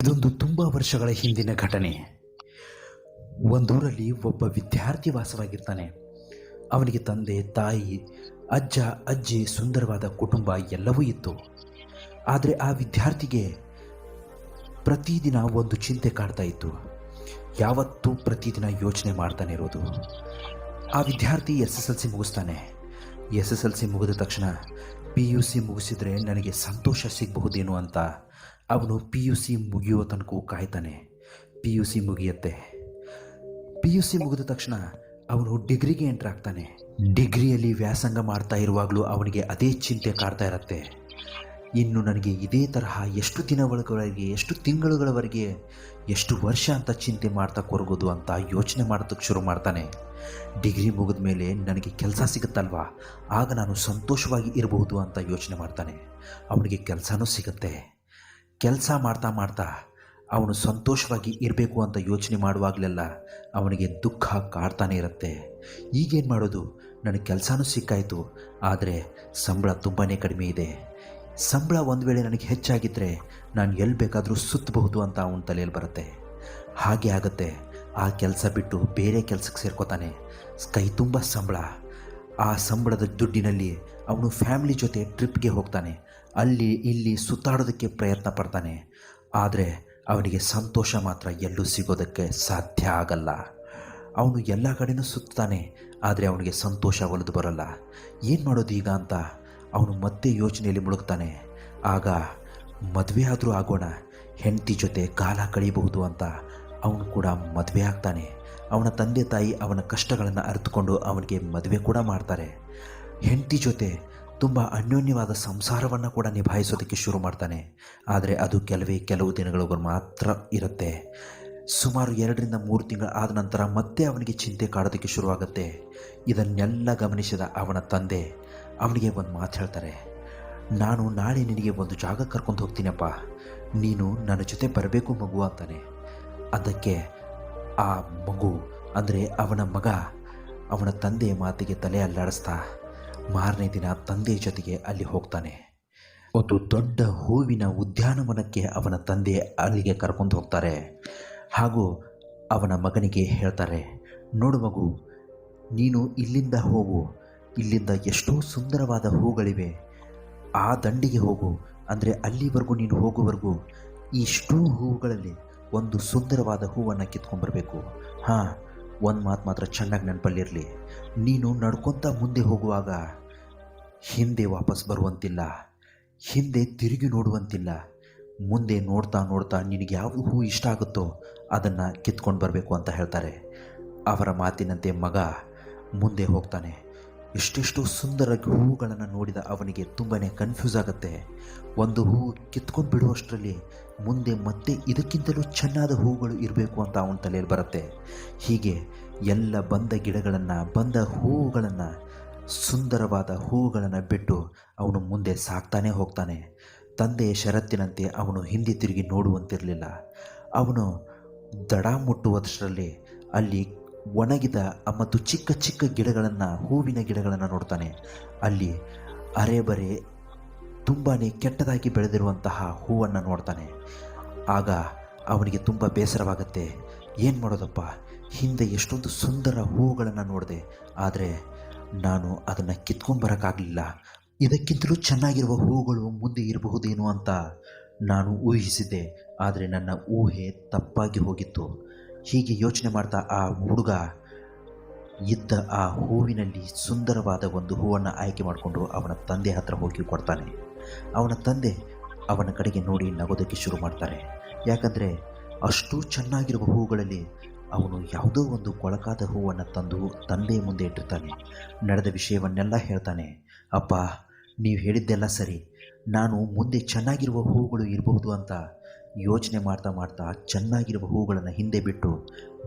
ಇದೊಂದು ತುಂಬ ವರ್ಷಗಳ ಹಿಂದಿನ ಘಟನೆ. ಒಂದೂರಲ್ಲಿ ಒಬ್ಬ ವಿದ್ಯಾರ್ಥಿ ವಾಸವಾಗಿರ್ತಾನೆ. ಅವನಿಗೆ ತಂದೆ, ತಾಯಿ, ಅಜ್ಜ, ಅಜ್ಜಿ, ಸುಂದರವಾದ ಕುಟುಂಬ ಎಲ್ಲವೂ ಇತ್ತು. ಆದರೆ ಆ ವಿದ್ಯಾರ್ಥಿಗೆ ಪ್ರತಿದಿನ ಒಂದು ಚಿಂತೆ ಕಾಡ್ತಾ ಇತ್ತು. ಯಾವತ್ತೂ ಪ್ರತಿದಿನ ಯೋಚನೆ ಮಾಡ್ತಾನೆ ಇರೋದು. ಆ ವಿದ್ಯಾರ್ಥಿ SSLC ಮುಗಿಸ್ತಾನೆ. SSLC ಮುಗಿದ ತಕ್ಷಣ PUC ಮುಗಿಸಿದರೆ ನನಗೆ ಸಂತೋಷ ಸಿಗಬಹುದೇನೋ ಅಂತ ಅವನು PUC ಮುಗಿಯೋ ತನಕ ಕಾಯ್ತಾನೆ. PUC ಮುಗಿಯುತ್ತೆ. PUC ಮುಗಿದ ತಕ್ಷಣ ಅವನು ಡಿಗ್ರಿಗೆ ಎಂಟರ್ ಆಗ್ತಾನೆ. ಡಿಗ್ರಿಯಲ್ಲಿ ವ್ಯಾಸಂಗ ಮಾಡ್ತಾ ಇರುವಾಗಲೂ ಅವನಿಗೆ ಅದೇ ಚಿಂತೆ ಕಾಡ್ತಾ ಇರುತ್ತೆ. ಇನ್ನು ನನಗೆ ಇದೇ ತರಹ ಎಷ್ಟು ದಿನಗಳವರೆಗೆ, ಎಷ್ಟು ತಿಂಗಳುಗಳವರೆಗೆ, ಎಷ್ಟು ವರ್ಷ ಅಂತ ಚಿಂತೆ ಮಾಡ್ತಾ ಕೊರಗೋದು ಅಂತ ಯೋಚನೆ ಮಾಡೋದಕ್ಕೆ ಶುರು ಮಾಡ್ತಾನೆ. ಡಿಗ್ರಿ ಮುಗಿದ ಮೇಲೆ ನನಗೆ ಕೆಲಸ ಸಿಗುತ್ತಲ್ವಾ, ಆಗ ನಾನು ಸಂತೋಷವಾಗಿ ಇರಬಹುದು ಅಂತ ಯೋಚನೆ ಮಾಡ್ತಾನೆ. ಅವನಿಗೆ ಕೆಲಸನೂ ಸಿಗುತ್ತೆ. ಕೆಲಸ ಮಾಡ್ತಾ ಮಾಡ್ತಾ ಅವನು ಸಂತೋಷವಾಗಿ ಇರಬೇಕು ಅಂತ ಯೋಚನೆ ಮಾಡುವಾಗಲೆಲ್ಲ ಅವನಿಗೆ ದುಃಖ ಕಾಡ್ತಾನೆ ಇರುತ್ತೆ. ಈಗೇನು ಮಾಡೋದು, ನನಗೆ ಕೆಲಸನೂ ಸಿಕ್ಕಾಯಿತು, ಆದರೆ ಸಂಬಳ ತುಂಬಾ ಕಡಿಮೆ ಇದೆ. ಸಂಬಳ ಒಂದು ವೇಳೆ ನನಗೆ ಹೆಚ್ಚಾಗಿದ್ದರೆ ನಾನು ಎಲ್ಲಿ ಬೇಕಾದರೂ ಸುತ್ತಬಹುದು ಅಂತ ಅವನ ತಲೆಯಲ್ಲಿ ಬರುತ್ತೆ. ಹಾಗೆ ಆಗುತ್ತೆ. ಆ ಕೆಲಸ ಬಿಟ್ಟು ಬೇರೆ ಕೆಲಸಕ್ಕೆ ಸೇರ್ಕೋತಾನೆ. ಕೈ ತುಂಬ ಸಂಬಳ. ಆ ಸಂಬಳದ ದುಡ್ಡಿನಲ್ಲಿ ಅವನು ಫ್ಯಾಮಿಲಿ ಜೊತೆ ಟ್ರಿಪ್ಗೆ ಹೋಗ್ತಾನೆ. ಅಲ್ಲಿ ಇಲ್ಲಿ ಸುತ್ತಾಡೋದಕ್ಕೆ ಪ್ರಯತ್ನ ಪಡ್ತಾನೆ. ಆದರೆ ಅವನಿಗೆ ಸಂತೋಷ ಮಾತ್ರ ಎಲ್ಲೂ ಸಿಗೋದಕ್ಕೆ ಸಾಧ್ಯ ಆಗಲ್ಲ. ಅವನು ಎಲ್ಲ ಕಡೆನೂ ಸುತ್ತಾನೆ, ಆದರೆ ಅವನಿಗೆ ಸಂತೋಷ ಒಲಿದು ಬರಲ್ಲ. ಏನು ಮಾಡೋದು ಈಗ ಅಂತ ಅವನು ಮತ್ತೆ ಯೋಚನೆಯಲ್ಲಿ ಮುಳುಗ್ತಾನೆ. ಆಗ ಮದುವೆ ಆದರೂ ಆಗೋಣ, ಹೆಂಡತಿ ಜೊತೆ ಕಾಲ ಕಳೀಬಹುದು ಅಂತ ಅವನು ಕೂಡ ಮದುವೆ ಆಗ್ತಾನೆ. ಅವನ ತಂದೆ ತಾಯಿ ಅವನ ಕಷ್ಟಗಳನ್ನು ಅರಿತುಕೊಂಡು ಅವನಿಗೆ ಮದುವೆ ಕೂಡ ಮಾಡ್ತಾರೆ. ಹೆಂಡತಿ ಜೊತೆ ತುಂಬ ಅನ್ಯೋನ್ಯವಾದ ಸಂಸಾರವನ್ನು ಕೂಡ ನಿಭಾಯಿಸೋದಕ್ಕೆ ಶುರು ಮಾಡ್ತಾನೆ. ಆದರೆ ಅದು ಕೆಲವು ದಿನಗಳು ಮಾತ್ರ ಇರುತ್ತೆ. ಸುಮಾರು 2-3 ತಿಂಗಳು ಆದ ನಂತರ ಮತ್ತೆ ಅವನಿಗೆ ಚಿಂತೆ ಕಾಡೋದಕ್ಕೆ ಶುರುವಾಗುತ್ತೆ. ಇದನ್ನೆಲ್ಲ ಗಮನಿಸಿದ ಅವನ ತಂದೆ ಅವನಿಗೆ ಒಂದು ಮಾತು ಹೇಳ್ತಾರೆ. ನಾನು ನಾಳೆ ನಿನಗೆ ಒಂದು ಜಾಗ ಕರ್ಕೊಂಡು ಹೋಗ್ತೀನಪ್ಪ, ನೀನು ನನ್ನ ಜೊತೆ ಬರಬೇಕು ಮಗು ಅಂತಾನೆ. ಅದಕ್ಕೆ ಆ ಮಗು ಅಂದರೆ ಅವನ ಮಗ ಅವನ ತಂದೆಯ ಮಾತಿಗೆ ತಲೆ ಅಲ್ಲಾಡಿಸ್ತಾ ಮಾರನೇ ದಿನ ತಂದೆಯ ಜೊತೆಗೆ ಅಲ್ಲಿ ಹೋಗ್ತಾನೆ. ಒಂದು ದೊಡ್ಡ ಹೂವಿನ ಉದ್ಯಾನವನಕ್ಕೆ ಅವನ ತಂದೆ ಅಲ್ಲಿಗೆ ಕರ್ಕೊಂಡು ಹೋಗ್ತಾರೆ. ಹಾಗೂ ಅವನ ಮಗನಿಗೆ ಹೇಳ್ತಾರೆ, ನೋಡು ಮಗು, ನೀನು ಇಲ್ಲಿಂದ ಹೋಗು, ಇಲ್ಲಿಂದ ಎಷ್ಟೋ ಸುಂದರವಾದ ಹೂಗಳಿವೆ, ಆ ದಂಡಿಗೆ ಹೋಗು. ಅಂದರೆ ಅಲ್ಲಿವರೆಗೂ ನೀನು ಹೋಗುವವರೆಗೂ ಇಷ್ಟೂ ಹೂವುಗಳಲ್ಲಿ ಒಂದು ಸುಂದರವಾದ ಹೂವನ್ನು ಕಿತ್ಕೊಂಡ್ಬರಬೇಕು. ಹಾಂ, ಒಂದು ಮಾತು ಮಾತ್ರ ಚೆನ್ನಾಗಿ ನೆನಪಲ್ಲಿರಲಿ, ನೀನು ನಡ್ಕೊತ ಮುಂದೆ ಹೋಗುವಾಗ ಹಿಂದೆ ವಾಪಸ್ ಬರುವಂತಿಲ್ಲ, ಹಿಂದೆ ತಿರುಗಿ ನೋಡುವಂತಿಲ್ಲ. ಮುಂದೆ ನೋಡ್ತಾ ನೋಡ್ತಾ ನಿನಗೆ ಯಾವ ಹೂ ಇಷ್ಟ ಆಗುತ್ತೋ ಅದನ್ನು ಕಿತ್ಕೊಂಡು ಬರಬೇಕು ಅಂತ ಹೇಳ್ತಾರೆ. ಅವರ ಮಾತಿನಂತೆ ಮಗ ಮುಂದೆ ಹೋಗ್ತಾನೆ. ಎಷ್ಟೆಷ್ಟು ಸುಂದರ ಹೂವುಗಳನ್ನು ನೋಡಿದ ಅವನಿಗೆ ತುಂಬಾ ಕನ್ಫ್ಯೂಸ್ ಆಗುತ್ತೆ. ಒಂದು ಹೂ ಕಿತ್ಕೊಂಡು ಬಿಡುವಷ್ಟರಲ್ಲಿ ಮುಂದೆ ಮತ್ತೆ ಇದಕ್ಕಿಂತಲೂ ಚೆನ್ನಾದ ಹೂಗಳು ಇರಬೇಕು ಅಂತ ಅವನ ತಲೆಯಲ್ಲಿ ಬರುತ್ತೆ. ಹೀಗೆ ಎಲ್ಲ ಬಂದ ಗಿಡಗಳನ್ನು, ಬಂದ ಹೂವುಗಳನ್ನು, ಸುಂದರವಾದ ಹೂವುಗಳನ್ನು ಬಿಟ್ಟು ಅವನು ಮುಂದೆ ಸಾಕ್ತಾನೆ ಹೋಗ್ತಾನೆ. ತಂದೆಯ ಷರತ್ತಿನಂತೆ ಅವನು ಹಿಂದೆ ತಿರುಗಿ ನೋಡುವಂತಿರಲಿಲ್ಲ. ಅವನು ದಡ ಮುಟ್ಟುವುದರಲ್ಲಿ ಅಲ್ಲಿ ಒಣಗಿದ ಮತ್ತು ಚಿಕ್ಕ ಚಿಕ್ಕ ಗಿಡಗಳನ್ನು, ಹೂವಿನ ಗಿಡಗಳನ್ನು ನೋಡ್ತಾನೆ. ಅಲ್ಲಿ ಅರೆಬರೆ ತುಂಬಾ ಕೆಟ್ಟದಾಗಿ ಬೆಳೆದಿರುವಂತಹ ಹೂವನ್ನು ನೋಡ್ತಾನೆ. ಆಗ ಅವನಿಗೆ ತುಂಬ ಬೇಸರವಾಗುತ್ತೆ. ಏನು ಮಾಡೋದಪ್ಪ, ಹಿಂದೆ ಎಷ್ಟೊಂದು ಸುಂದರ ಹೂವುಗಳನ್ನು ನೋಡಿದೆ, ಆದರೆ ನಾನು ಅದನ್ನು ಕಿತ್ಕೊಂಡ್ಬರೋಕ್ಕಾಗಲಿಲ್ಲ. ಇದಕ್ಕಿಂತಲೂ ಚೆನ್ನಾಗಿರುವ ಹೂಗಳು ಮುಂದೆ ಇರಬಹುದೇನೋ ಅಂತ ನಾನು ಊಹಿಸಿದ್ದೆ, ಆದರೆ ನನ್ನ ಊಹೆ ತಪ್ಪಾಗಿ ಹೋಗಿತ್ತು. ಹೀಗೆ ಯೋಚನೆ ಮಾಡ್ತಾ ಆ ಹುಡುಗ ಇದ್ದ ಆ ಹೂವಿನಲ್ಲಿ ಸುಂದರವಾದ ಒಂದು ಹೂವನ್ನು ಆಯ್ಕೆ ಮಾಡಿಕೊಂಡು ಅವನ ತಂದೆ ಹತ್ರ ಹೋಗಿ ಕೊಡ್ತಾನೆ. ಅವನ ತಂದೆ ಅವನ ಕಡೆಗೆ ನೋಡಿ ನಗೋದಕ್ಕೆ ಶುರು ಮಾಡ್ತಾರೆ. ಯಾಕಂದರೆ ಅಷ್ಟು ಚೆನ್ನಾಗಿರುವ ಹೂಗಳಲ್ಲಿ ಅವನು ಯಾವುದೋ ಒಂದು ಕೊಳಕಾದ ಹೂವನ್ನು ತಂದು ತಂದೆಯ ಮುಂದೆ ಇಟ್ಟಿರ್ತಾನೆ. ನಡೆದ ವಿಷಯವನ್ನೆಲ್ಲ ಹೇಳ್ತಾನೆ. ಅಪ್ಪ, ನೀವು ಹೇಳಿದ್ದೆಲ್ಲ ಸರಿ, ನಾನು ಮುಂದೆ ಚೆನ್ನಾಗಿರುವ ಹೂಗಳು ಇರಬಹುದು ಅಂತ ಯೋಚನೆ ಮಾಡ್ತಾ ಮಾಡ್ತಾ ಚೆನ್ನಾಗಿರುವ ಹೂಗಳನ್ನು ಹಿಂದೆ ಬಿಟ್ಟು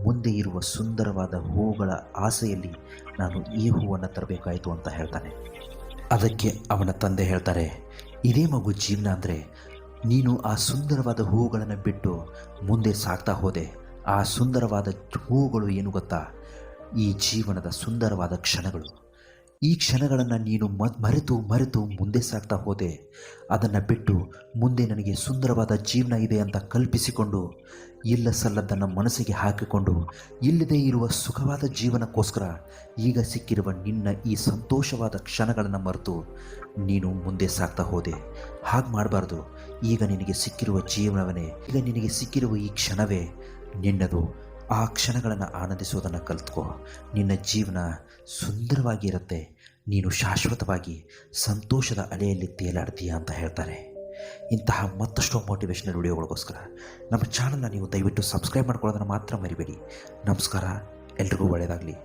ಮುಂದೆ ಇರುವ ಸುಂದರವಾದ ಹೂಗಳ ಆಸೆಯಲ್ಲಿ ನಾನು ಈ ಹೂವನ್ನು ತರಬೇಕಾಯಿತು ಅಂತ ಹೇಳ್ತಾನೆ. ಅದಕ್ಕೆ ಅವನ ತಂದೆ ಹೇಳ್ತಾರೆ, ಇದೇ ಮಗು ಜೀವನ ಅಂದರೆ, ನೀನು ಆ ಸುಂದರವಾದ ಹೂಗಳನ್ನು ಬಿಟ್ಟು ಮುಂದೆ ಸಾಗ್ತಾ ಹೋದೆ. ಆ ಸುಂದರವಾದ ಹೂಗಳು ಏನು ಗೊತ್ತಾ, ಈ ಜೀವನದ ಸುಂದರವಾದ ಕ್ಷಣಗಳು. ಈ ಕ್ಷಣಗಳನ್ನು ನೀನು ಮರೆತು ಮರೆತು ಮುಂದೆ ಸಾಗ್ತಾ ಹೋದೆ. ಅದನ್ನು ಬಿಟ್ಟು ಮುಂದೆ ನನಗೆ ಸುಂದರವಾದ ಜೀವನ ಇದೆ ಅಂತ ಕಲ್ಪಿಸಿಕೊಂಡು ಇಲ್ಲ ಸಲ್ಲದ್ದನ್ನು ಮನಸ್ಸಿಗೆ ಹಾಕಿಕೊಂಡು ಇಲ್ಲದೇ ಇರುವ ಸುಖವಾದ ಜೀವನಕ್ಕೋಸ್ಕರ ಈಗ ಸಿಕ್ಕಿರುವ ನಿನ್ನ ಈ ಸಂತೋಷವಾದ ಕ್ಷಣಗಳನ್ನು ಮರೆತು ನೀನು ಮುಂದೆ ಸಾಗ್ತಾ ಹೋದೆ. ಹಾಗೆ ಮಾಡಬಾರ್ದು. ಈಗ ನಿನಗೆ ಸಿಕ್ಕಿರುವ ಜೀವನವೇ, ಈಗ ನಿನಗೆ ಸಿಕ್ಕಿರುವ ಈ ಕ್ಷಣವೇ ನಿನ್ನದು. ಆ ಕ್ಷಣಗಳನ್ನು ಆನಂದಿಸೋದನ್ನು ಕಲಿತ್ಕೋ. ನಿನ್ನ ಜೀವನ ಸುಂದರವಾಗಿರುತ್ತೆ. ನೀನು ಶಾಶ್ವತವಾಗಿ ಸಂತೋಷದ ಅಲೆಯಲ್ಲಿ ತೇಲಾಡ್ತೀಯ ಅಂತ ಹೇಳ್ತಾರೆ. ಇಂತಹ ಮತ್ತಷ್ಟು ಮೋಟಿವೇಶನಲ್ ವಿಡಿಯೋಗಳಿಗೋಸ್ಕರ ನಮ್ಮ ಚಾನಲ್ನ ನೀವು ದಯವಿಟ್ಟು ಸಬ್ಸ್ಕ್ರೈಬ್ ಮಾಡ್ಕೊಳ್ಳೋದನ್ನು ಮಾತ್ರ ಮರಿಬೇಡಿ. ನಮಸ್ಕಾರ, ಎಲ್ರಿಗೂ ಒಳ್ಳೆಯದಾಗಲಿ.